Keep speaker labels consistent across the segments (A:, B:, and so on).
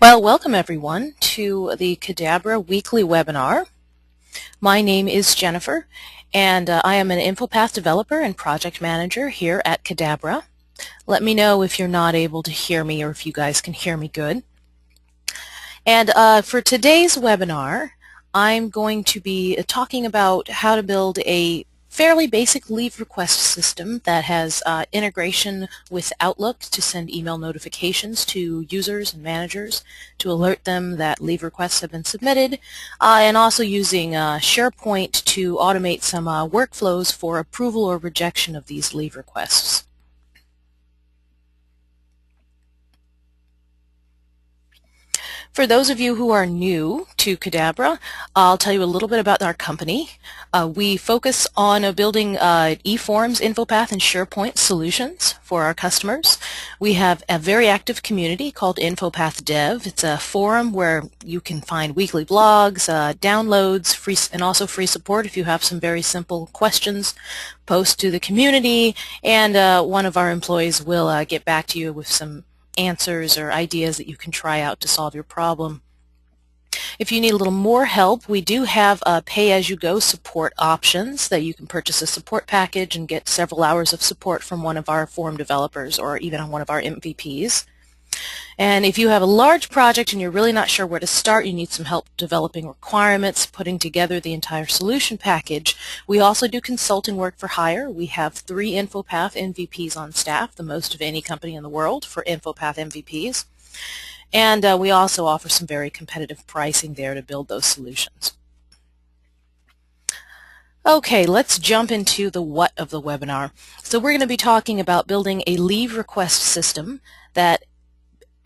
A: Well, welcome everyone to the Cadabra weekly webinar. My name is Jennifer, and I am an InfoPath developer and project manager here at Cadabra. Let me know if you're not able to hear me or if you guys can hear me good. And for today's webinar, I'm going to be talking about how to build a fairly basic leave request system that has integration with Outlook to send email notifications to users and managers to alert them that leave requests have been submitted, and also using SharePoint to automate some workflows for approval or rejection of these leave requests. For those of you who are new to Qdabra, I'll tell you a little bit about our company. We focus on building eForms, InfoPath, and SharePoint solutions for our customers. We have a very active community called InfoPath Dev. It's a forum where you can find weekly blogs, downloads, and also free support if you have some very simple questions. Post to the community, and one of our employees will get back to you with some answers or ideas that you can try out to solve your problem. If you need a little more help, we do have pay-as-you-go support options that you can purchase a support package and get several hours of support from one of our forum developers or even on one of our MVPs. And if you have a large project and you're really not sure where to start, you need some help developing requirements, putting together the entire solution package, we also do consulting work for hire. We have 3 InfoPath MVPs on staff, the most of any company in the world for InfoPath MVPs. And we also offer some very competitive pricing there to build those solutions. Okay, let's jump into the what of the webinar. So we're going to be talking about building a leave request system that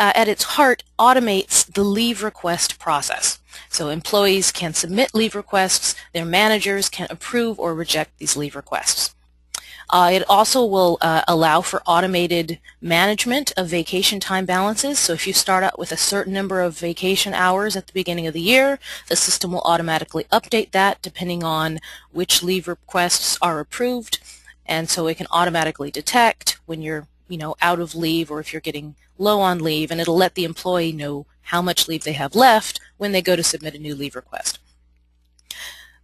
A: at its heart automates the leave request process. So employees can submit leave requests, their managers can approve or reject these leave requests. It also will allow for automated management of vacation time balances. So if you start out with a certain number of vacation hours at the beginning of the year, the system will automatically update that depending on which leave requests are approved. And so it can automatically detect when you're out of leave or if you're getting low on leave, and it'll let the employee know how much leave they have left when they go to submit a new leave request.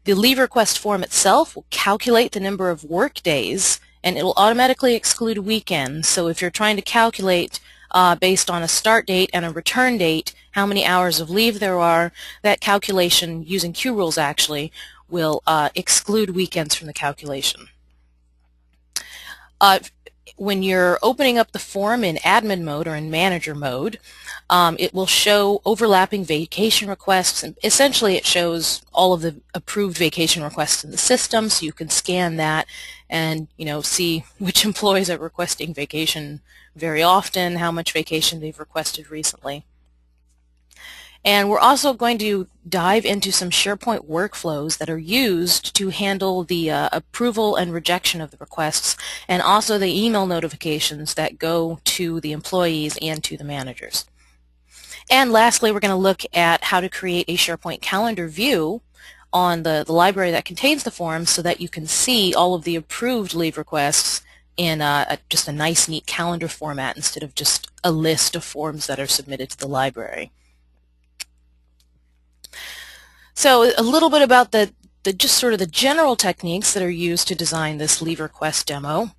A: The leave request form itself will calculate the number of work days, and it will automatically exclude weekends. So if you're trying to calculate based on a start date and a return date how many hours of leave there are, that calculation using QRules actually will exclude weekends from the calculation. When you're opening up the form in admin mode or in manager mode, it will show overlapping vacation requests, and essentially it shows all of the approved vacation requests in the system, so you can scan that and see which employees are requesting vacation very often, how much vacation they've requested recently. And we're also going to dive into some SharePoint workflows that are used to handle the approval and rejection of the requests, and also the email notifications that go to the employees and to the managers. And lastly, we're going to look at how to create a SharePoint Calendar view on the library that contains the forms so that you can see all of the approved leave requests in just a nice, neat calendar format instead of just a list of forms that are submitted to the library. So a little bit about just sort of the general techniques that are used to design this leave request demo.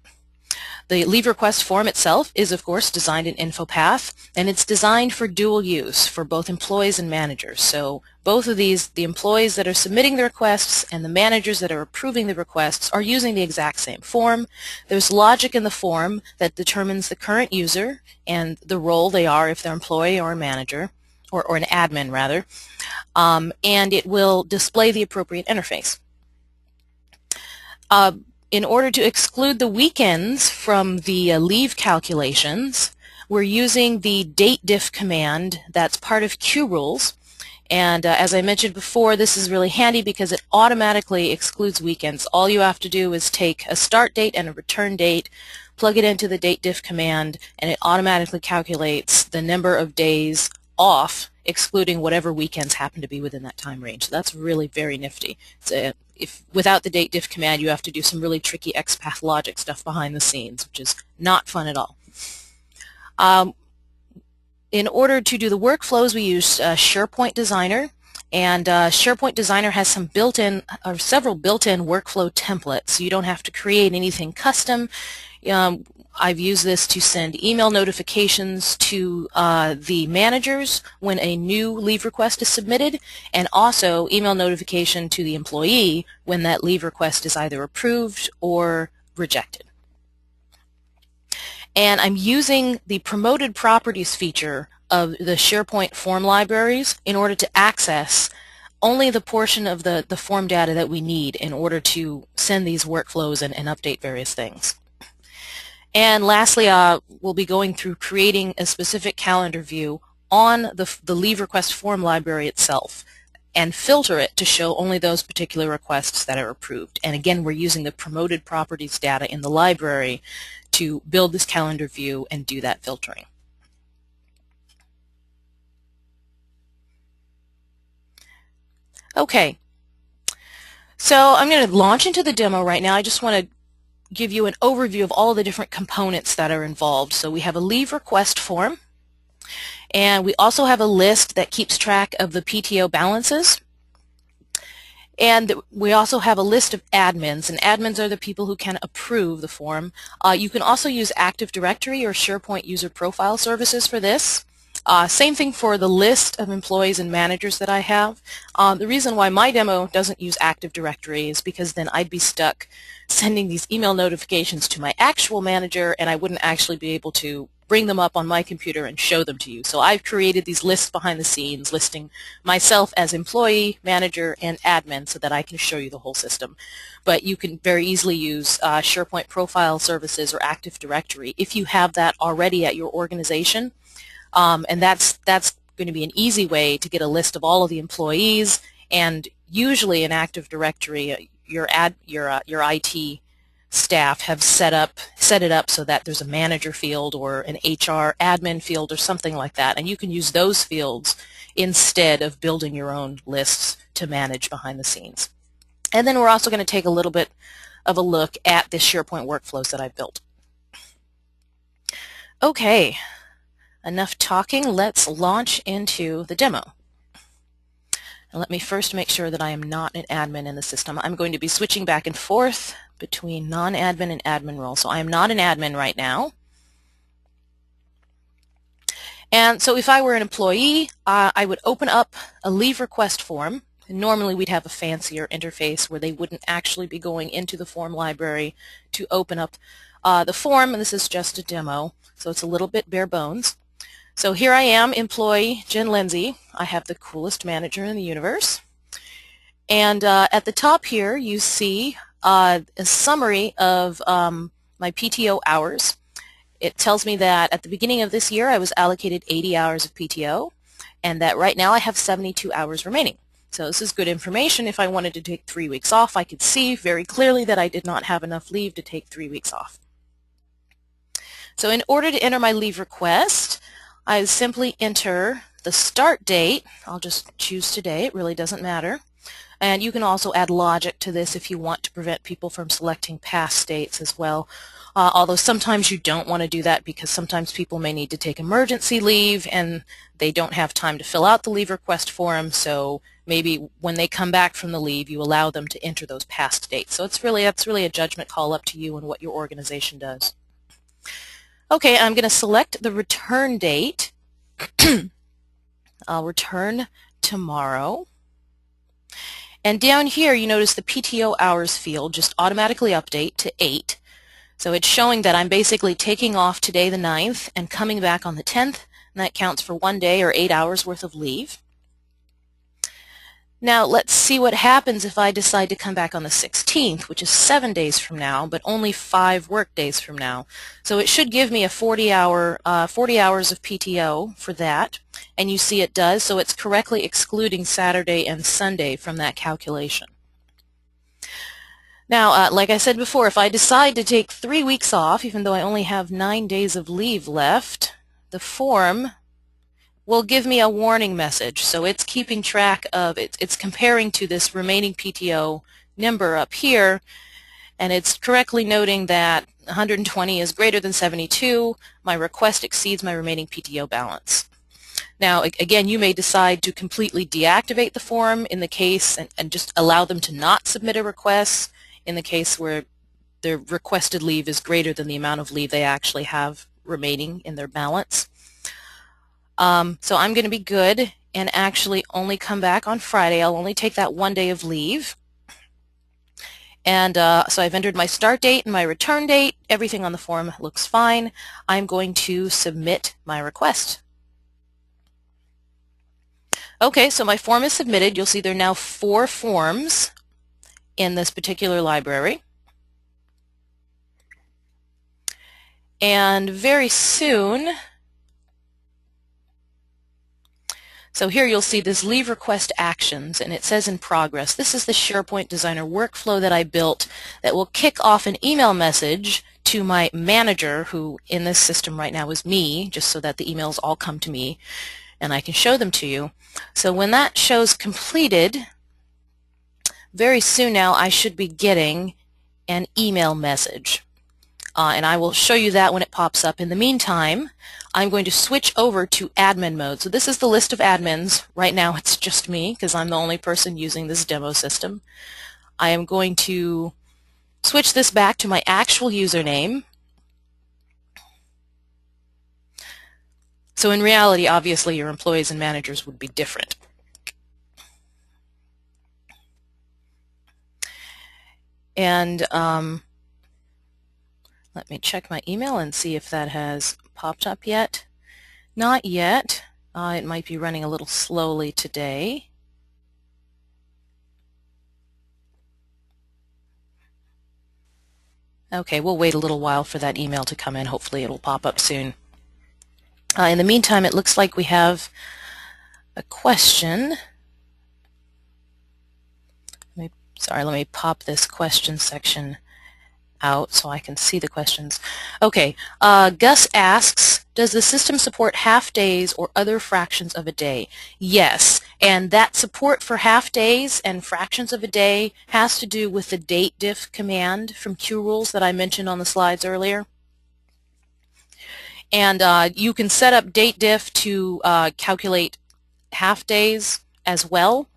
A: The leave request form itself is, of course, designed in InfoPath, and it's designed for dual use for both employees and managers. So both of these, the employees that are submitting the requests and the managers that are approving the requests, are using the exact same form. There's logic in the form that determines the current user and the role they are, if they're employee or a manager, or an admin rather, and it will display the appropriate interface. In order to exclude the weekends from the leave calculations, we're using the DateDiff command that's part of QRules. And as I mentioned before, this is really handy because it automatically excludes weekends. All you have to do is take a start date and a return date, plug it into the DateDiff command, and it automatically calculates the number of days off, excluding whatever weekends happen to be within that time range. So that's really very nifty. If without the DateDiff command, you have to do some really tricky XPath logic stuff behind the scenes, which is not fun at all. In order to do the workflows, we use SharePoint Designer, and SharePoint Designer has some built-in or several built-in workflow templates, so you don't have to create anything custom. I've used this to send email notifications to the managers when a new leave request is submitted, and also email notification to the employee when that leave request is either approved or rejected. And I'm using the promoted properties feature of the SharePoint form libraries in order to access only the portion of the form data that we need in order to send these workflows and update various things. And lastly, we'll be going through creating a specific calendar view on the leave request form library itself and filter it to show only those particular requests that are approved. And again, we're using the promoted properties data in the library to build this calendar view and do that filtering. Okay, so I'm going to launch into the demo right now. I just want to give you an overview of all the different components that are involved. So we have a leave request form, and we also have a list that keeps track of the PTO balances. And we also have a list of admins, and admins are the people who can approve the form. You can also use Active Directory or SharePoint User Profile Services for this. Same thing for the list of employees and managers that I have. The reason why my demo doesn't use Active Directory is because then I'd be stuck sending these email notifications to my actual manager, and I wouldn't actually be able to bring them up on my computer and show them to you. So I've created these lists behind the scenes listing myself as employee, manager, and admin so that I can show you the whole system. But you can very easily use SharePoint Profile Services or Active Directory if you have that already at your organization. And that's going to be an easy way to get a list of all of the employees, and usually in Active Directory your IT staff have set it up so that there's a manager field or an HR admin field or something like that, and you can use those fields instead of building your own lists to manage behind the scenes. And then we're also going to take a little bit of a look at the SharePoint workflows that I've built. Okay, enough talking. Let's launch into the demo. And let me first make sure that I am not an admin in the system. I'm going to be switching back and forth between non-admin and admin role. So I am not an admin right now. And so if I were an employee, I would open up a leave request form. And normally we'd have a fancier interface where they wouldn't actually be going into the form library to open up the form, and this is just a demo, so it's a little bit bare bones. So here I am, employee Jen Lindsay. I have the coolest manager in the universe. And at the top here you see a summary of my PTO hours. It tells me that at the beginning of this year I was allocated 80 hours of PTO, and that right now I have 72 hours remaining. So this is good information. If I wanted to take 3 weeks off, I could see very clearly that I did not have enough leave to take 3 weeks off. So in order to enter my leave request, I simply enter the start date. I'll just choose today. It really doesn't matter. And you can also add logic to this if you want to prevent people from selecting past dates as well. Although sometimes you don't want to do that because sometimes people may need to take emergency leave and they don't have time to fill out the leave request form, so maybe when they come back from the leave you allow them to enter those past dates. So that's really a judgment call up to you and what your organization does. Okay, I'm going to select the return date. I'll return tomorrow. And down here you notice the PTO hours field just automatically update to 8. So it's showing that I'm basically taking off today the 9th and coming back on the 10th, and that counts for 1 day or 8 hours worth of leave. Now let's see what happens if I decide to come back on the 16th, which is 7 days from now, but only 5 work days from now. So it should give me a 40 hours of PTO for that, and you see it does, so it's correctly excluding Saturday and Sunday from that calculation. Now, like I said before, if I decide to take 3 weeks off, even though I only have 9 days of leave left, the form will give me a warning message. So it's keeping track of, it's comparing to this remaining PTO number up here, and it's correctly noting that 120 is greater than 72. My request exceeds my remaining PTO balance. Now, again, you may decide to completely deactivate the form in the case and just allow them to not submit a request in the case where their requested leave is greater than the amount of leave they actually have remaining in their balance. So I'm going to be good and actually only come back on Friday. I'll only take that 1 day of leave. And so I've entered my start date and my return date. Everything on the form looks fine. I'm going to submit my request. Okay, so my form is submitted. You'll see there are now 4 forms in this particular library. And very soon, so here you'll see this leave request actions, and it says in progress. This is the SharePoint Designer workflow that I built that will kick off an email message to my manager, who in this system right now is me, just so that the emails all come to me and I can show them to you. So when that shows completed, very soon now I should be getting an email message. And I will show you that when it pops up. In the meantime, I'm going to switch over to admin mode. So this is the list of admins. Right now it's just me because I'm the only person using this demo system. I am going to switch this back to my actual username. So in reality, obviously, your employees and managers would be different. And let me check my email and see if that has popped up yet. Not yet. It might be running a little slowly today. Okay, we'll wait a little while for that email to come in. Hopefully it'll pop up soon. In the meantime, it looks like we have a question. Let me pop this question section out so I can see the questions. Okay, Gus asks, does the system support half days or other fractions of a day? Yes, and that support for half days and fractions of a day has to do with the DateDiff command from QRules that I mentioned on the slides earlier. And you can set up DateDiff to calculate half days as well.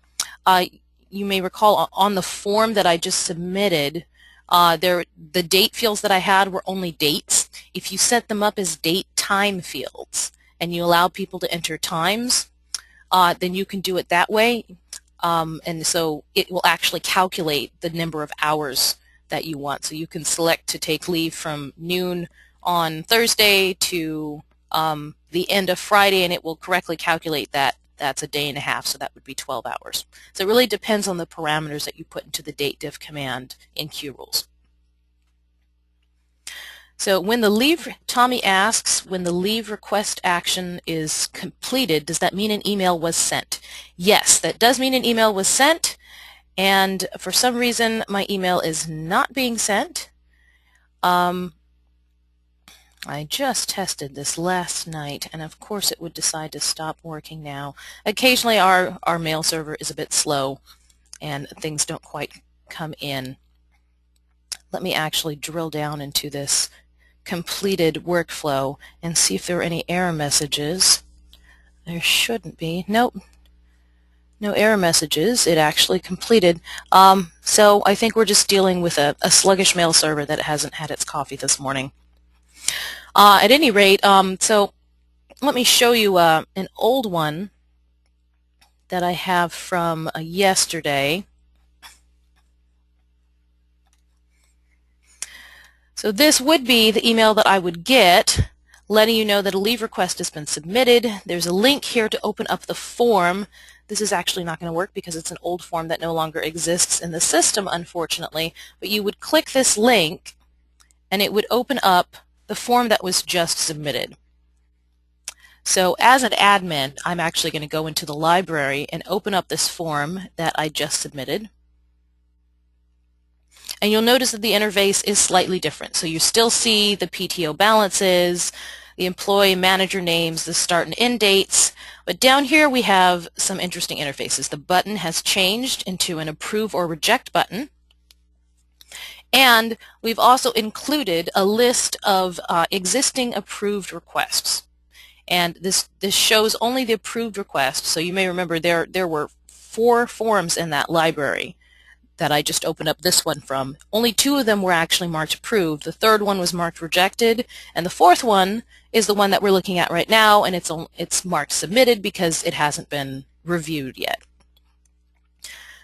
A: You may recall on the form that I just submitted, the date fields that I had were only dates. If you set them up as date time fields and you allow people to enter times, then you can do it that way. And so it will actually calculate the number of hours that you want. So you can select to take leave from noon on Thursday to the end of Friday, and it will correctly calculate that. That's a day and a half, so that would be 12 hours. So it really depends on the parameters that you put into the DateDiff command in QRules. So when the leave, Tommy asks, when the leave request action is completed, does that mean an email was sent? Yes, that does mean an email was sent, and for some reason my email is not being sent. I just tested this last night, and of course it would decide to stop working now. Occasionally our mail server is a bit slow and things don't quite come in. Let me actually drill down into this completed workflow and see if there are any error messages. There shouldn't be. Nope. No error messages. It actually completed. So I think we're just dealing with a sluggish mail server that hasn't had its coffee this morning. At any rate, so let me show you an old one that I have from yesterday. So this would be the email that I would get letting you know that a leave request has been submitted. There's a link here to open up the form. This is actually not going to work because it's an old form that no longer exists in the system, unfortunately. But you would click this link and it would open up the form that was just submitted. So as an admin, I'm actually going to go into the library and open up this form that I just submitted. And you'll notice that the interface is slightly different. So you still see the PTO balances, the employee manager names, the start and end dates. But down here we have some interesting interfaces. The button has changed into an approve or reject button. And we've also included a list of existing approved requests. And this shows only the approved request. So you may remember there were 4 forms in that library that I just opened up this one from. Only 2 of them were actually marked approved. The 3rd one was marked rejected, and the 4th one is the one that we're looking at right now, and it's marked submitted because it hasn't been reviewed yet.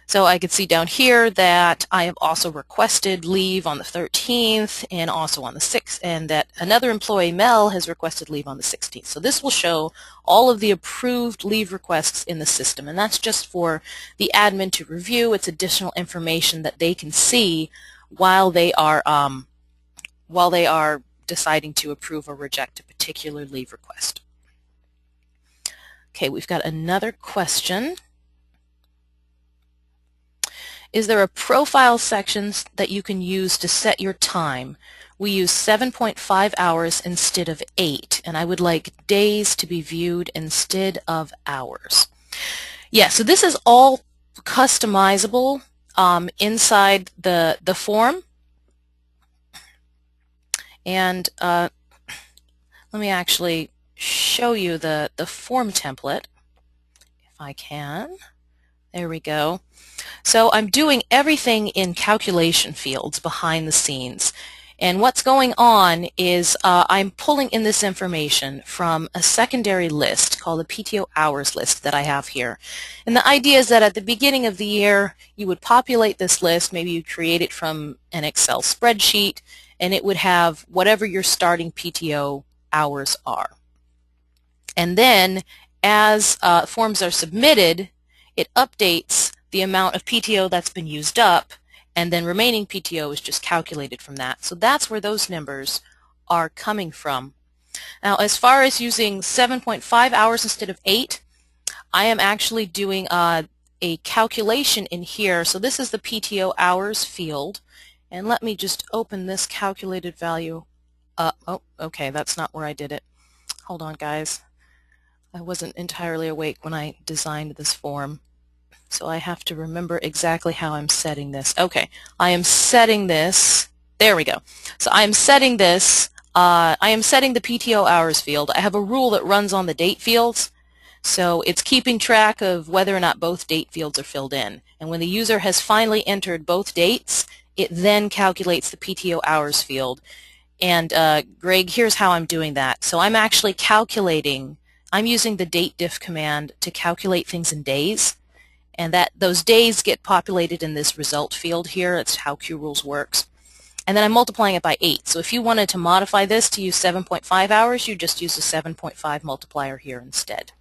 A: So I could see down here that I have also requested leave on the 13th and also on the 6th, and that another employee, Mel, has requested leave on the 16th. So this will show all of the approved leave requests in the system, and that's just for the admin to review. It's additional information that they can see while they are deciding to approve or reject a particular leave request. Okay, we've got another question. Is there a profile section that you can use to set your time? We use 7.5 hours instead of 8, and I would like days to be viewed instead of hours. Yeah, so this is all customizable inside the form. And let me actually show you the form template, if I can. There we go. So I'm doing everything in calculation fields behind the scenes. And what's going on is I'm pulling in this information from a secondary list called the PTO hours list that I have here. And the idea is that at the beginning of the year, you would populate this list. Maybe you create it from an Excel spreadsheet, and it would have whatever your starting PTO hours are. And then as forms are submitted, it updates the amount of PTO that's been used up, and then remaining PTO is just calculated from that. So that's where those numbers are coming from. Now, as far as using 7.5 hours instead of 8, I am actually doing a calculation in here. So this is the PTO hours field, and let me just open this calculated value up. Oh, okay, that's not where I did it. Hold on, guys. I wasn't entirely awake when I designed this form, so I have to remember exactly how I'm setting this. Okay, I am setting this, there we go. So I am setting this, I am setting the PTO hours field. I have a rule that runs on the date fields, so it's keeping track of whether or not both date fields are filled in. And when the user has finally entered both dates, it then calculates the PTO hours field. And Greg, here's how I'm doing that. So I'm actually calculating, I'm using the DateDiff command to calculate things in days, and that those days get populated in this result field here. That's how QRules works. And then I'm multiplying it by 8. So if you wanted to modify this to use 7.5 hours, you just use a 7.5 multiplier here instead.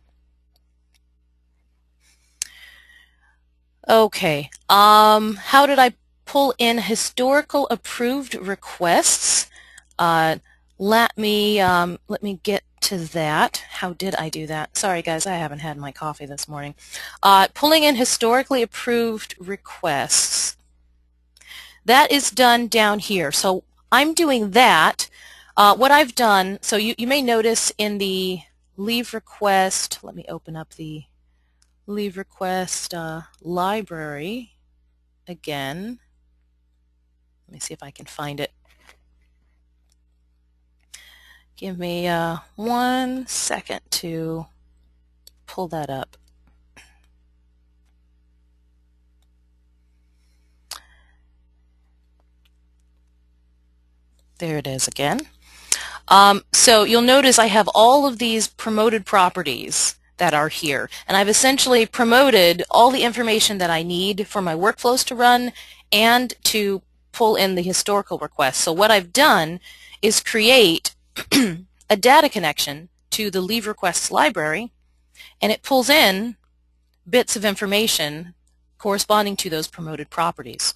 A: Okay, how did I pull in historical approved requests? Let me get to that. How did I do that? Sorry guys, I haven't had my coffee this morning. Pulling in historically approved requests. That is done down here. So I'm doing that. What I've done, so you may notice in the leave request, let me open up the leave request library again. Let me see if I can find it. Give me 1 second to pull that up. There it is again. So you'll notice I have all of these promoted properties that are here, and I've essentially promoted all the information that I need for my workflows to run and to pull in the historical requests. So what I've done is create a data connection to the leave requests library, and it pulls in bits of information corresponding to those promoted properties.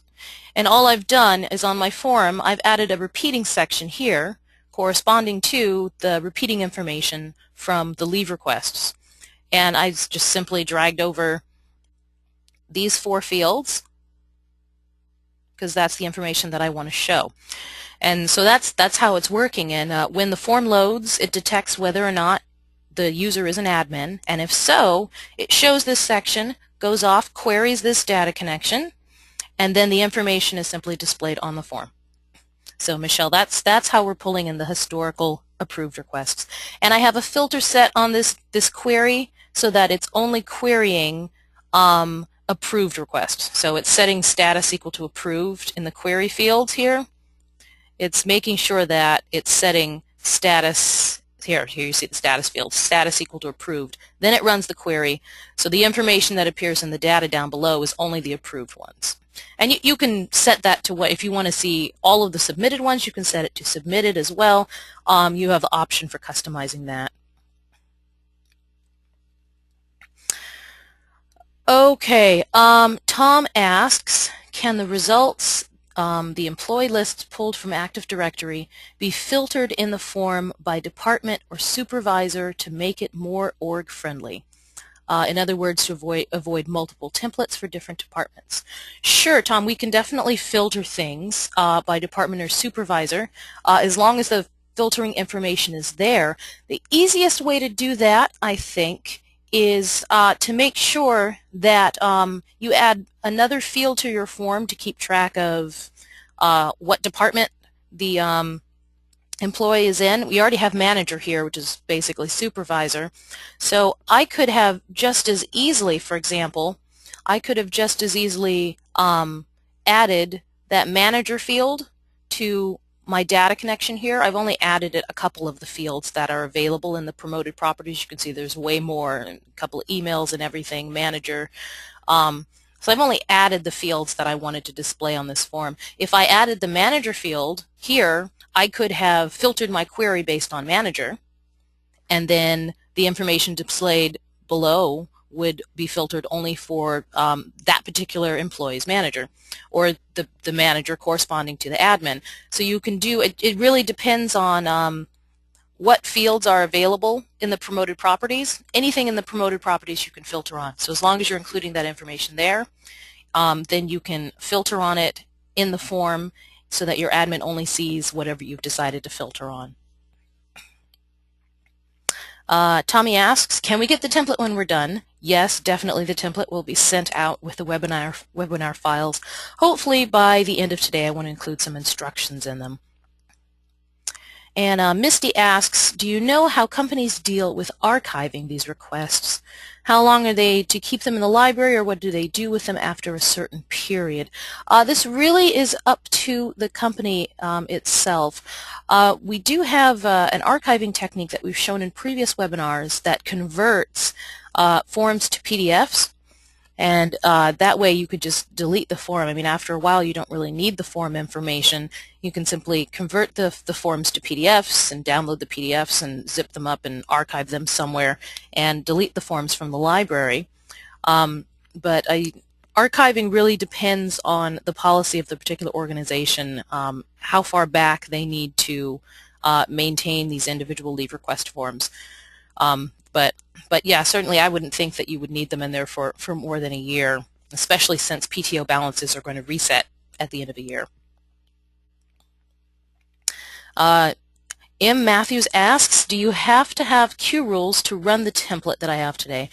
A: And all I've done is on my form, I've added a repeating section here corresponding to the repeating information from the leave requests. And I've just simply dragged over these 4 fields because that's the information that I want to show. And so that's how it's working. And when the form loads, it detects whether or not the user is an admin. And if so, it shows this section, goes off, queries this data connection, and then the information is simply displayed on the form. So Michelle, that's how we're pulling in the historical approved requests. And I have a filter set on this query so that it's only querying approved requests. So it's setting status equal to approved in the query fields here. It's making sure that it's setting status, here you see the status field, status equal to approved. Then it runs the query. So the information that appears in the data down below is only the approved ones. And you can set that to what, if you want to see all of the submitted ones, you can set it to submitted as well. You have the option for customizing that. Okay, Tom asks, can the results, the employee lists pulled from Active Directory, be filtered in the form by department or supervisor to make it more org-friendly? In other words, to avoid multiple templates for different departments. Sure, Tom, we can definitely filter things by department or supervisor as long as the filtering information is there. The easiest way to do that, I think, is to make sure that you add another field to your form to keep track of what department the employee is in. We already have manager here, which is basically supervisor. So I could have just as easily, for example, I could have just as easily added that manager field to my data connection here. I've only added a couple of the fields that are available in the promoted properties. You can see there's way more, a couple of emails and everything, manager. So I've only added the fields that I wanted to display on this form. If I added the manager field here, I could have filtered my query based on manager, and then the information displayed below would be filtered only for that particular employee's manager, or the manager corresponding to the admin. So you can do, it really depends on what fields are available in the promoted properties. Anything in the promoted properties you can filter on. So as long as you're including that information there, then you can filter on it in the form so that your admin only sees whatever you've decided to filter on. Tommy asks, can we get the template when we're done? Yes, definitely the template will be sent out with the webinar files. Hopefully by the end of today. I want to include some instructions in them. And Misty asks, do you know how companies deal with archiving these requests? How long are they to keep them in the library, or what do they do with them after a certain period? This really is up to the company itself. We do have an archiving technique that we've shown in previous webinars that converts forms to PDFs. And that way you could just delete the form. I mean, after a while you don't really need the form information. You can simply convert the forms to PDFs and download the PDFs and zip them up and archive them somewhere and delete the forms from the library. But archiving really depends on the policy of the particular organization, how far back they need to maintain these individual leave request forms. But yeah, certainly I wouldn't think that you would need them in there for more than a year, especially since PTO balances are going to reset at the end of a year. M. Matthews asks, do you have to have QRules to run the template that I have today?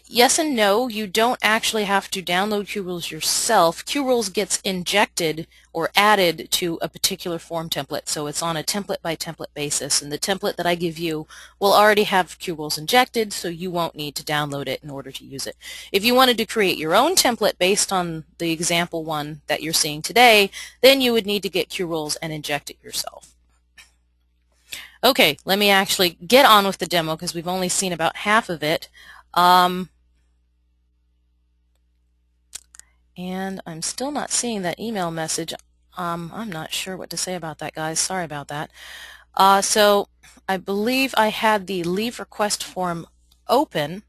A: Yes and no. You don't actually have to download QRules yourself. QRules gets injected or added to a particular form template, so it's on a template by template basis, and the template that I give you will already have QRules injected, so you won't need to download it in order to use it. If you wanted to create your own template based on the example one that you're seeing today, then you would need to get QRules and inject it yourself. Okay, let me actually get on with the demo because we've only seen about half of it. And I'm still not seeing that email message. I'm not sure what to say about that, guys. Sorry about that. So I believe I had the leave request form open.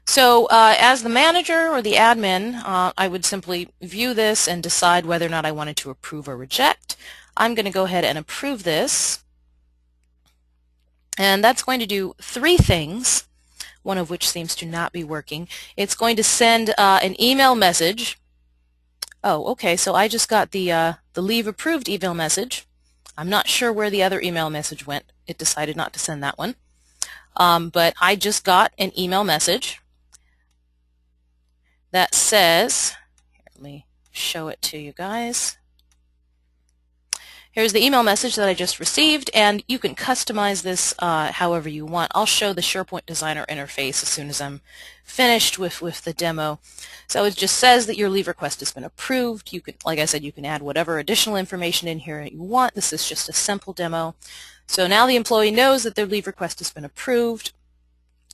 A: So as the manager or the admin, I would simply view this and decide whether or not I wanted to approve or reject. I'm going to go ahead and approve this. And that's going to do three things, one of which seems to not be working. It's going to send an email message. Oh, okay, so I just got the leave approved email message. I'm not sure where the other email message went. It decided not to send that one. But I just got an email message that says, here, let me show it to you guys. Here's the email message that I just received, and you can customize this however you want. I'll show the SharePoint Designer interface as soon as I'm finished with the demo. So it just says that your leave request has been approved. You can, like I said, you can add whatever additional information in here you want. This is just a simple demo. So now the employee knows that their leave request has been approved.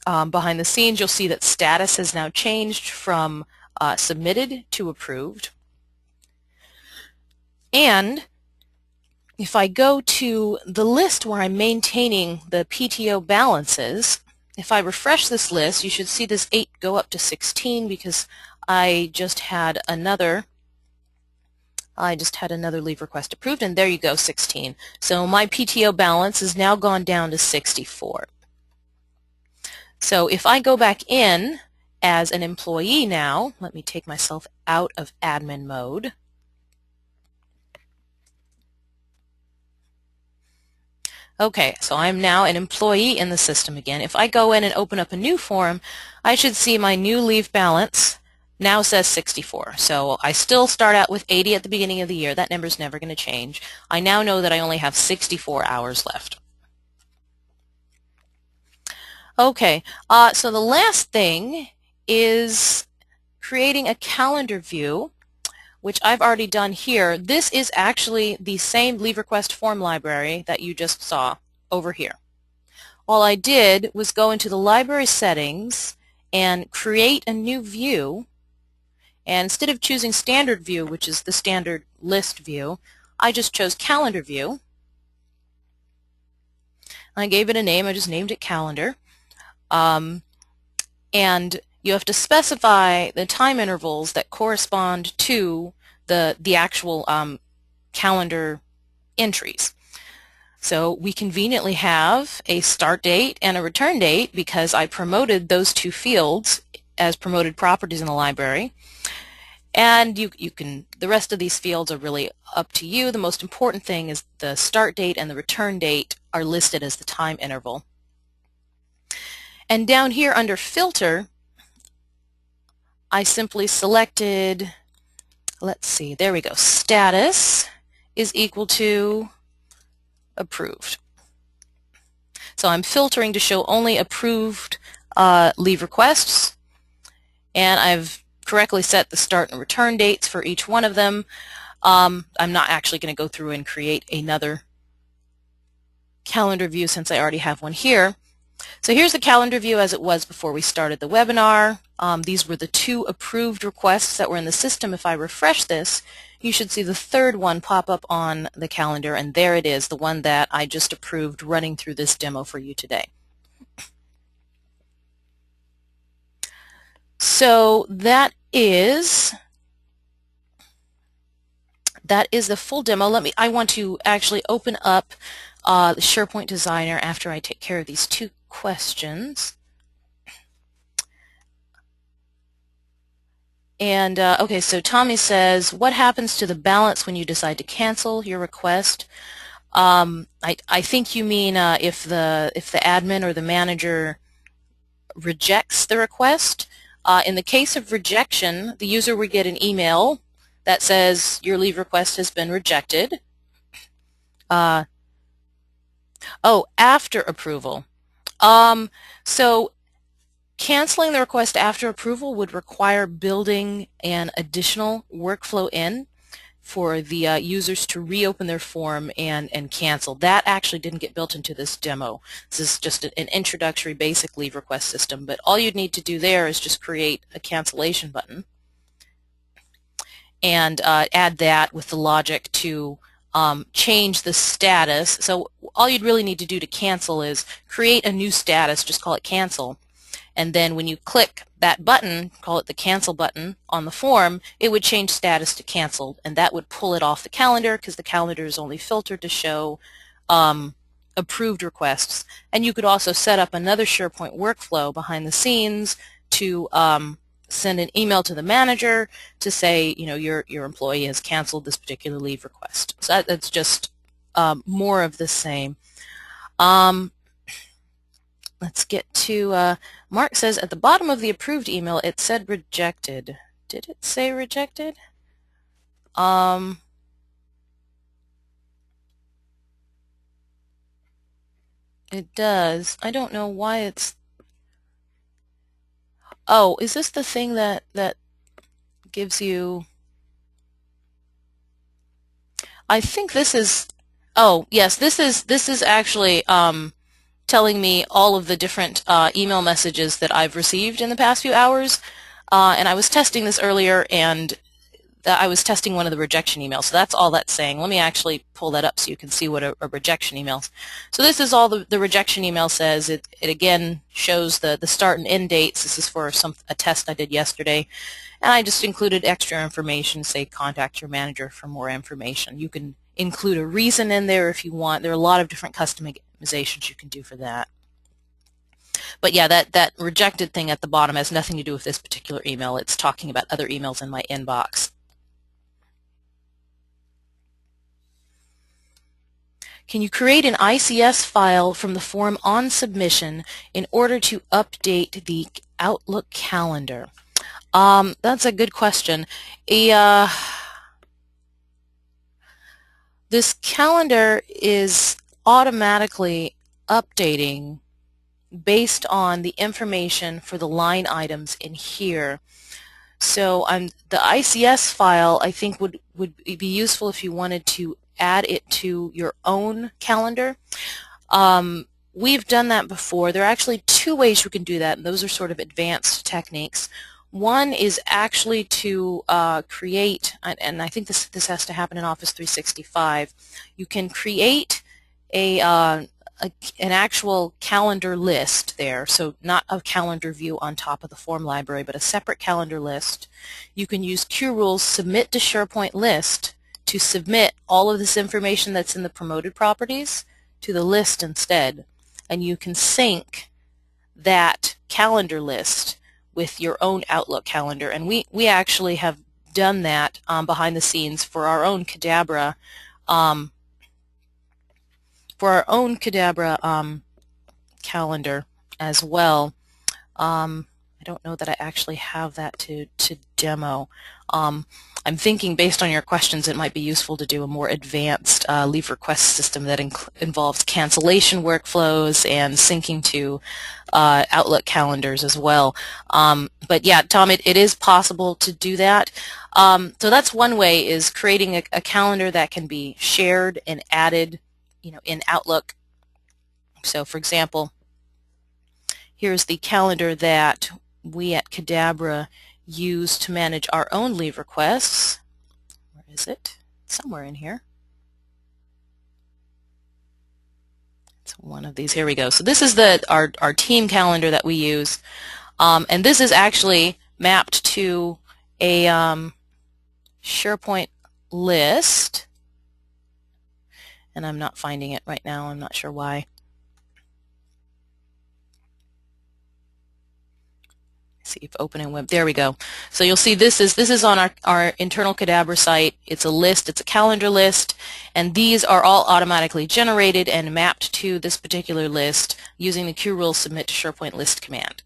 A: Behind the scenes, you'll see that status has now changed from submitted to approved. And if I go to the list where I'm maintaining the PTO balances, if I refresh this list, you should see this 8 go up to 16 because I just had another leave request approved, and there you go, 16. So my PTO balance has now gone down to 64. So if I go back in as an employee now, let me take myself out of admin mode. Okay, so I'm now an employee in the system again. If I go in and open up a new form, I should see my new leave balance now says 64. So I still start out with 80 at the beginning of the year. That number's never going to change. I now know that I only have 64 hours left. Okay, so the last thing is creating a calendar view, which I've already done here. This is actually the same leave request form library that you just saw over here. All I did was go into the library settings and create a new view, and instead of choosing standard view, which is the standard list view, I just chose calendar view. I gave it a name. I just named it calendar. And you have to specify the time intervals that correspond to the actual calendar entries. So we conveniently have a start date and a return date because I promoted those two fields as promoted properties in the library. And the rest of these fields are really up to you. The most important thing is the start date and the return date are listed as the time interval. And down here under filter, I simply selected, let's see, there we go, status is equal to approved. So I'm filtering to show only approved leave requests, and I've correctly set the start and return dates for each one of them. I'm not actually going to go through and create another calendar view since I already have one here. So here's the calendar view as it was before we started the webinar. These were the 2 approved requests that were in the system. If I refresh this, you should see the third one pop up on the calendar, and there it is, the one that I just approved running through this demo for you today. So that is the full demo. I want to actually open up the SharePoint Designer after I take care of these 2 questions. And okay, so Tommy says, what happens to the balance when you decide to cancel your request? I think you mean if the admin or the manager rejects the request. In the case of rejection, the user would get an email that says your leave request has been rejected. Oh, after approval. So canceling the request after approval would require building an additional workflow in for the users to reopen their form and cancel. That actually didn't get built into this demo. This is just an introductory basic leave request system, but all you'd need to do there is just create a cancellation button and add that with the logic to change the status. So all you'd really need to do to cancel is create a new status, just call it cancel, and then when you click that button, call it the cancel button on the form, it would change status to canceled, and that would pull it off the calendar because the calendar is only filtered to show approved requests. And you could also set up another SharePoint workflow behind the scenes to send an email to the manager to say, you know, your employee has canceled this particular leave request. So that's just more of the same. Let's get to, Mark says at the bottom of the approved email it said rejected. Did it say rejected? It does. I don't know why it's... Oh, is this the thing that gives you... I think this is... Oh, yes, this is actually telling me all of the different email messages that I've received in the past few hours. And I was testing this earlier, and I was testing one of the rejection emails. So that's all that's saying. Let me actually pull that up so you can see what a rejection email is. So this is all the rejection email says. It again shows the start and end dates. This is for a test I did yesterday. And I just included extra information, say contact your manager for more information. You can include a reason in there if you want. There are a lot of different customizations you can do for that. But yeah, that rejected thing at the bottom has nothing to do with this particular email. It's talking about other emails in my inbox. Can you create an ICS file from the form on submission in order to update the Outlook calendar? That's a good question. This calendar is automatically updating based on the information for the line items in here. So the ICS file, I think, would be useful if you wanted to add it to your own calendar. We've done that before. There are actually two ways you can do that, and those are sort of advanced techniques. One is actually to create, and I think this has to happen in Office 365. You can create an actual calendar list there, so not a calendar view on top of the form library, but a separate calendar list. You can use QRules Submit to SharePoint List to submit all of this information that's in the promoted properties to the list instead, and you can sync that calendar list with your own Outlook calendar. And we actually have done that behind the scenes for our own Cadabra calendar as well. I don't know that I actually have that to demo. I'm thinking, based on your questions, it might be useful to do a more advanced leave request system that involves cancellation workflows and syncing to Outlook calendars as well. But yeah, Tom, it is possible to do that. So that's one way, is creating a calendar that can be shared and added, in Outlook. So for example, here's the calendar that we at Cadabra use to manage our own leave requests. Where is it? Somewhere in here. It's one of these. Here we go. So this is our team calendar that we use, and this is actually mapped to a SharePoint list, and I'm not finding it right now. I'm not sure why. See if open in web. There we go. So you'll see this is on our internal Cadabra site. It's a list. It's a calendar list, and these are all automatically generated and mapped to this particular list using the QRules Submit to SharePoint List command.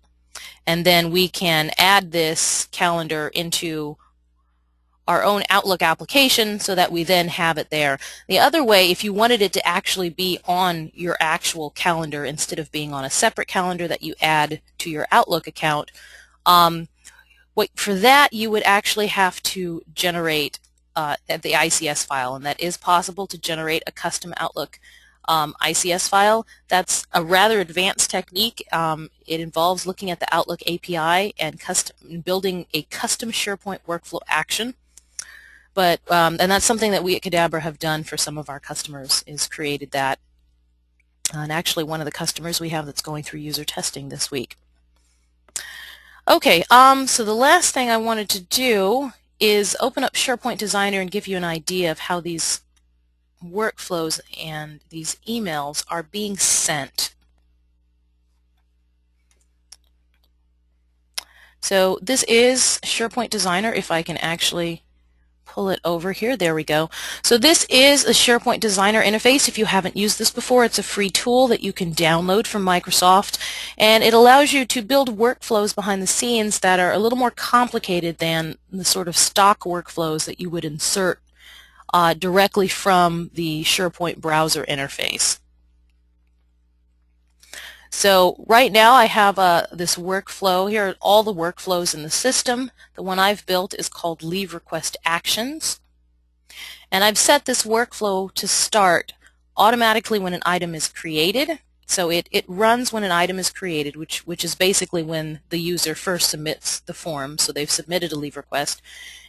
A: And then we can add this calendar into our own Outlook application so that we then have it there. The other way, if you wanted it to actually be on your actual calendar instead of being on a separate calendar that you add to your Outlook account, for that you would actually have to generate the ICS file, and that is possible to generate a custom Outlook ICS file. That's a rather advanced technique. It involves looking at the Outlook API and building a custom SharePoint workflow action. But and that's something that we at Cadabra have done for some of our customers, is created that. And actually one of the customers we have that's going through user testing this week. Okay, so the last thing I wanted to do is open up SharePoint Designer and give you an idea of how these workflows and these emails are being sent. So this is SharePoint Designer, if I can actually pull it over here. There we go. So this is a SharePoint Designer interface. If you haven't used this before, it's a free tool that you can download from Microsoft, and it allows you to build workflows behind the scenes that are a little more complicated than the sort of stock workflows that you would insert directly from the SharePoint browser interface. So right now I have this workflow. Here are all the workflows in the system. The one I've built is called Leave Request Actions. And I've set this workflow to start automatically when an item is created. So it runs when an item is created, which is basically when the user first submits the form. So they've submitted a leave request.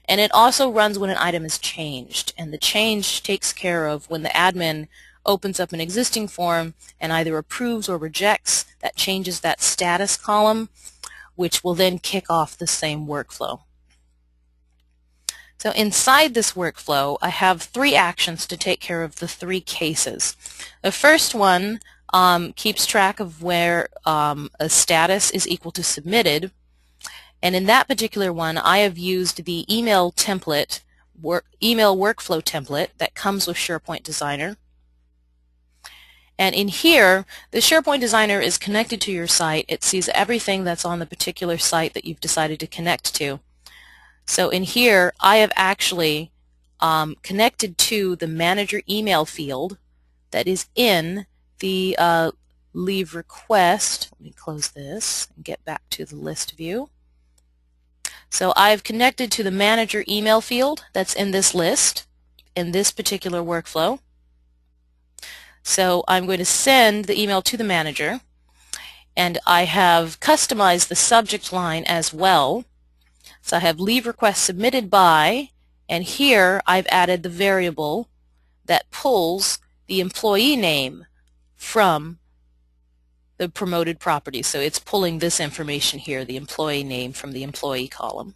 A: And it also runs when an item is changed. And the change takes care of when the admin opens up an existing form and either approves or rejects. That changes that status column, which will then kick off the same workflow. So inside this workflow, I have 3 actions to take care of the 3 cases. The first one keeps track of where a status is equal to submitted. And in that particular one, I have used the email template, email workflow template that comes with SharePoint Designer. And in here, the SharePoint Designer is connected to your site. It sees everything that's on the particular site that you've decided to connect to. So in here, I have actually connected to the manager email field that is in the leave request. Let me close this and get back to the list view. So I've connected to the manager email field that's in this list in this particular workflow. So I'm going to send the email to the manager, and I have customized the subject line as well. So I have leave request submitted by, and here I've added the variable that pulls the employee name from the promoted property. So it's pulling this information here, the employee name, from the employee column.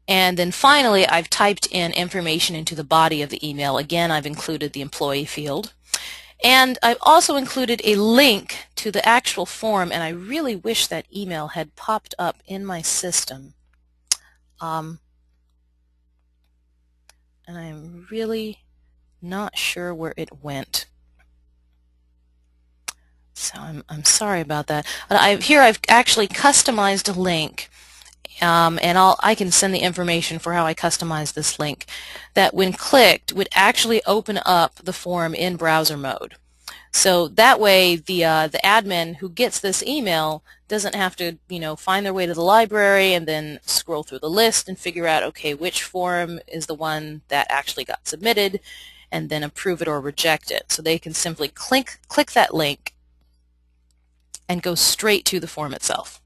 A: And then finally, I've typed in information into the body of the email. Again, I've included the employee field. And I've also included a link to the actual form, and I really wish that email had popped up in my system. And I'm really not sure where it went. So I'm sorry about that. But here I've actually customized a link. And I can send the information for how I customize this link that when clicked would actually open up the form in browser mode. So that way the admin who gets this email doesn't have to find their way to the library and then scroll through the list and figure out, okay, which form is the one that actually got submitted, and then approve it or reject it. So they can simply click that link and go straight to the form itself.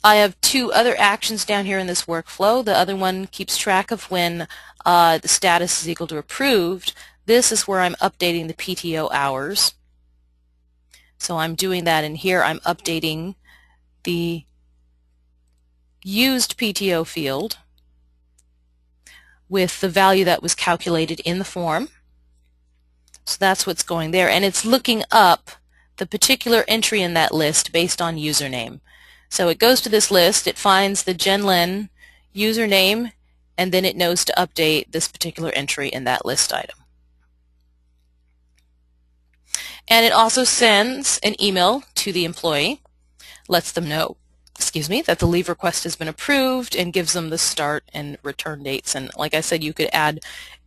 A: I have 2 other actions down here in this workflow. The other one keeps track of when the status is equal to approved. This is where I'm updating the PTO hours. So I'm doing that in here. I'm updating the used PTO field with the value that was calculated in the form. So that's what's going there. And it's looking up the particular entry in that list based on username. So it goes to this list, it finds the GenLin username, and then it knows to update this particular entry in that list item. And it also sends an email to the employee, lets them know, that the leave request has been approved, and gives them the start and return dates. And like I said, you could add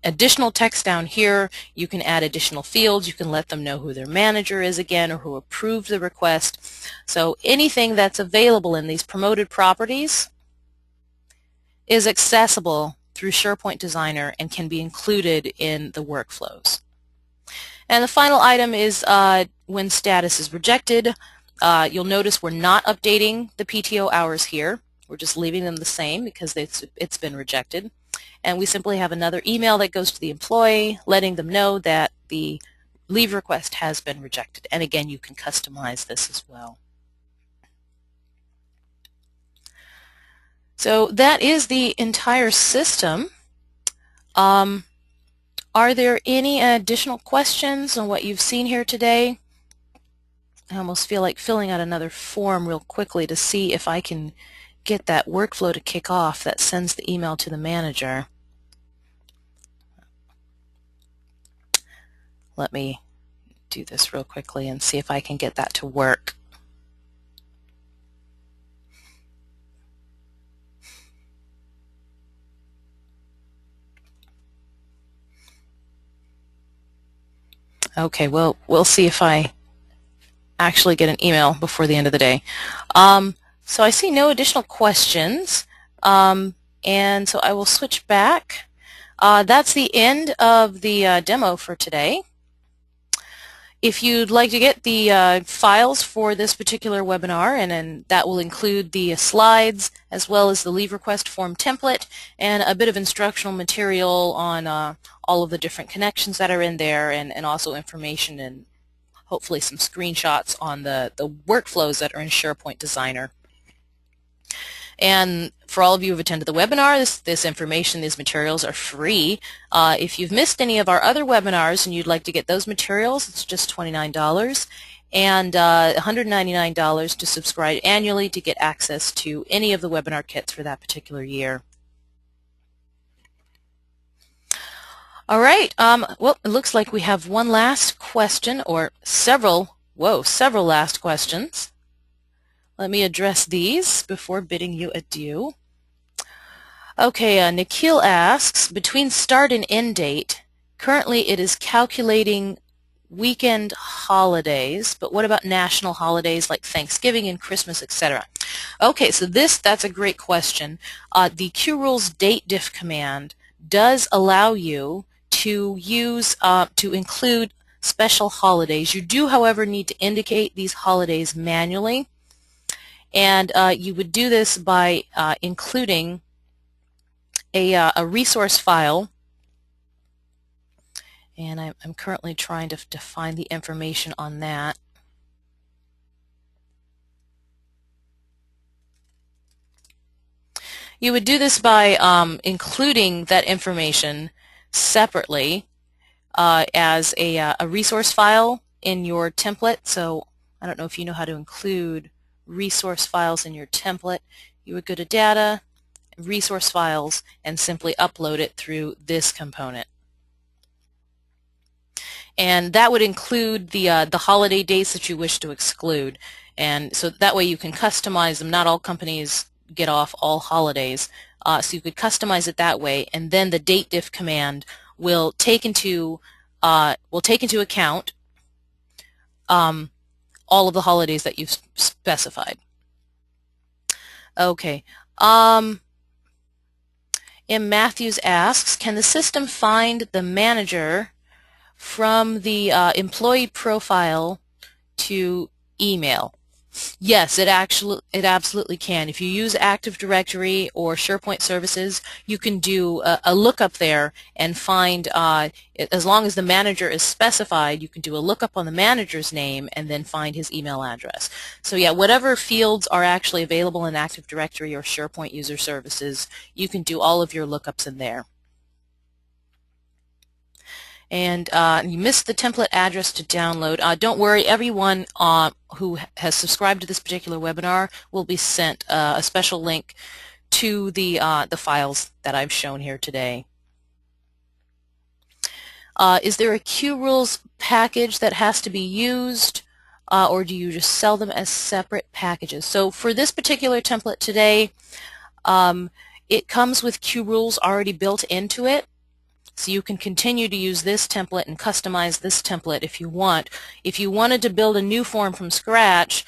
A: additional text down here. You can add additional fields. You can let them know who their manager is again, or who approved the request. So anything that's available in these promoted properties is accessible through SharePoint Designer and can be included in the workflows. And the final item is when status is rejected. You'll notice we're not updating the PTO hours here. We're just leaving them the same because it's been rejected. And we simply have another email that goes to the employee letting them know that the leave request has been rejected. And again, you can customize this as well. So that is the entire system. Are there any additional questions on what you've seen here today? I almost feel like filling out another form real quickly to see if I can get that workflow to kick off that sends the email to the manager. Let me do this real quickly and see if I can get that to work. Okay, well, we'll see if I actually get an email before the end of the day. So I see no additional questions, and so I will switch back. That's the end of the demo for today. If you'd like to get the files for this particular webinar, and that will include the slides as well as the leave request form template and a bit of instructional material on all of the different connections that are in there, and also information and hopefully some screenshots on the workflows that are in SharePoint Designer. And for all of you who have attended the webinar, this information, these materials are free. If you've missed any of our other webinars and you'd like to get those materials, it's just $29 and $199 to subscribe annually to get access to any of the webinar kits for that particular year. All right, well, it looks like we have one last question, or several last questions. Let me address these before bidding you adieu. Okay, Nikhil asks, between start and end date, currently it is calculating weekend holidays, but what about national holidays like Thanksgiving and Christmas, etc.? Okay, so that's a great question. The QRules DateDiff command does allow you to use, to include special holidays. You do, however, need to indicate these holidays manually. And you would do this by including a resource file, and I'm currently trying to find the information on that. You would do this by including that information separately as a resource file in your template. So I don't know if you know how to include resource files in your template. You would go to Data, Resource Files, and simply upload it through this component. And that would include the holiday dates that you wish to exclude. And so that way you can customize them. Not all companies get off all holidays. So you could customize it that way, and then the DateDiff command will take into account all of the holidays that you've specified. Okay. M. Matthews asks, can the system find the manager from the employee profile to email? Yes, it absolutely can. If you use Active Directory or SharePoint Services, you can do a lookup there and find, as long as the manager is specified, you can do a lookup on the manager's name and then find his email address. So yeah, whatever fields are actually available in Active Directory or SharePoint User Services, you can do all of your lookups in there. And you missed the template address to download. Don't worry, everyone who has subscribed to this particular webinar will be sent a special link to the files that I've shown here today. Is there a QRules package that has to be used, or do you just sell them as separate packages? So for this particular template today, it comes with QRules already built into it. So you can continue to use this template and customize this template if you want. If you wanted to build a new form from scratch,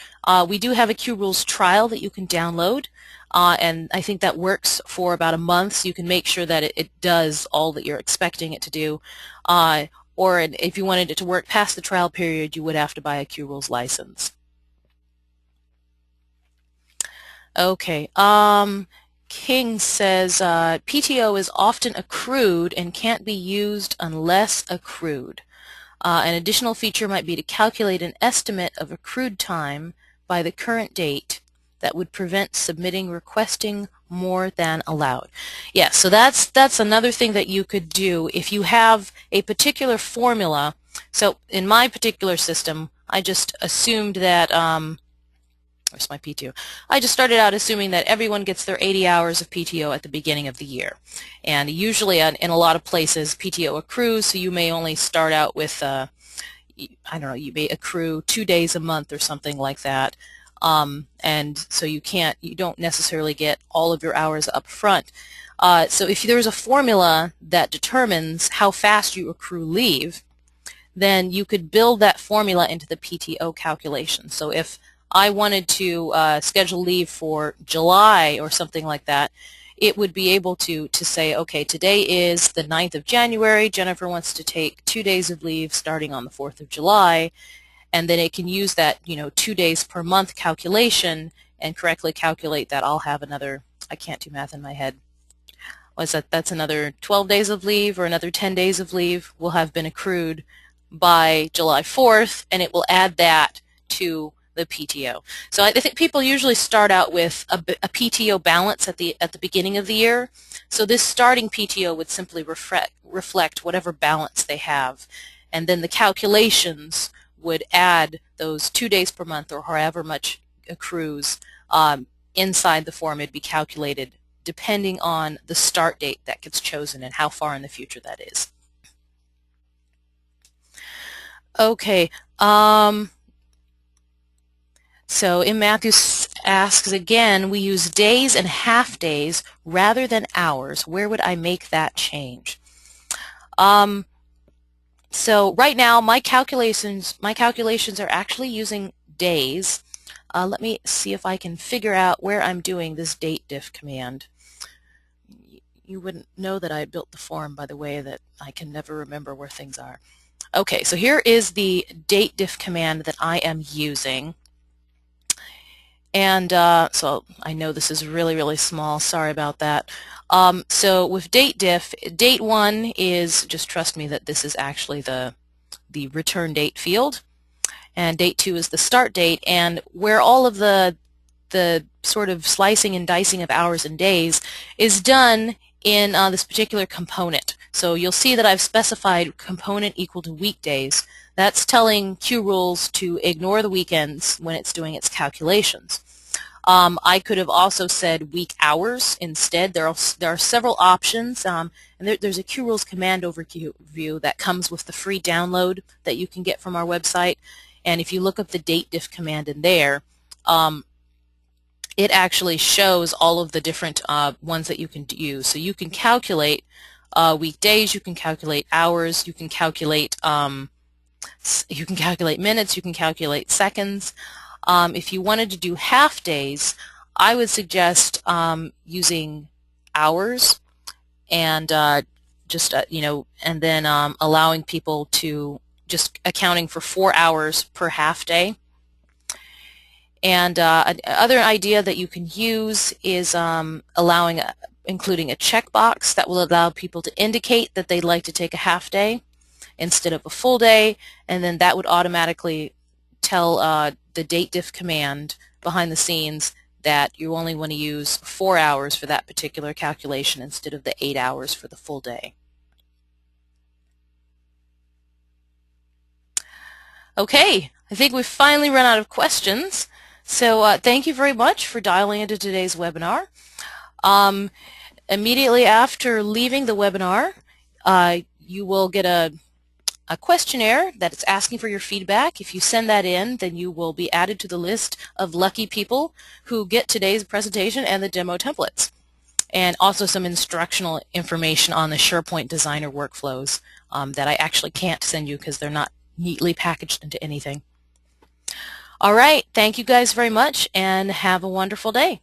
A: we do have a QRules trial that you can download, and I think that works for about a month, so you can make sure that it does all that you're expecting it to do. Or if you wanted it to work past the trial period, you would have to buy a QRules license. Okay. King says PTO is often accrued and can't be used unless accrued. An additional feature might be to calculate an estimate of accrued time by the current date that would prevent requesting more than allowed. Yeah, so that's another thing that you could do if you have a particular formula. So in my particular system, I just assumed that where's my PTO? I just started out assuming that everyone gets their 80 hours of PTO at the beginning of the year. And usually in a lot of places, PTO accrues, so you may only start out with, I don't know, you may accrue 2 days a month or something like that. And so you don't necessarily get all of your hours up front. So if there's a formula that determines how fast you accrue leave, then you could build that formula into the PTO calculation. So if I wanted to schedule leave for July or something like that, it would be able to say, okay, today is the 9th of January, Jennifer wants to take 2 days of leave starting on the 4th of July, and then it can use that 2 days per month calculation and correctly calculate that. I'll have another, I can't do math in my head, that's another 12 days of leave or another 10 days of leave will have been accrued by July 4th, and it will add that to the PTO. So I think people usually start out with a PTO balance at the beginning of the year. So this starting PTO would simply reflect whatever balance they have, and then the calculations would add those 2 days per month or however much accrues inside the form. It'd be calculated depending on the start date that gets chosen and how far in the future that is. Okay, so in Matthew asks again, we use days and half days rather than hours. Where would I make that change? So right now my calculations are actually using days. Let me see if I can figure out where I'm doing this DateDiff command. You wouldn't know that I built the form by the way that I can never remember where things are. Okay, so here is the DateDiff command that I am using. And so I know this is really, really small. Sorry about that. So with DateDiff, date 1 is, just trust me that this is actually the return date field. And date 2 is the start date. And where all of the sort of slicing and dicing of hours and days is done in this particular component. So you'll see that I've specified component equal to weekdays. That's telling QRules to ignore the weekends when it's doing its calculations. I could have also said week hours instead. There are several options, and there's a QRules command overview that comes with the free download that you can get from our website. And if you look up the DateDiff command in there, it actually shows all of the different ones that you can use. So you can calculate weekdays, you can calculate hours, you can calculate minutes, you can calculate seconds. If you wanted to do half days, I would suggest using hours and and then allowing people to just accounting for 4 hours per half day. And another idea that you can use is including a checkbox that will allow people to indicate that they'd like to take a half day instead of a full day, and then that would automatically tell the DateDiff command behind the scenes that you only want to use 4 hours for that particular calculation instead of the 8 hours for the full day. Okay, I think we've finally run out of questions. So thank you very much for dialing into today's webinar. Immediately after leaving the webinar, you will get a questionnaire that's asking for your feedback. If you send that in, then you will be added to the list of lucky people who get today's presentation and the demo templates, and also some instructional information on the SharePoint Designer workflows that I actually can't send you because they're not neatly packaged into anything. All right, thank you guys very much and have a wonderful day.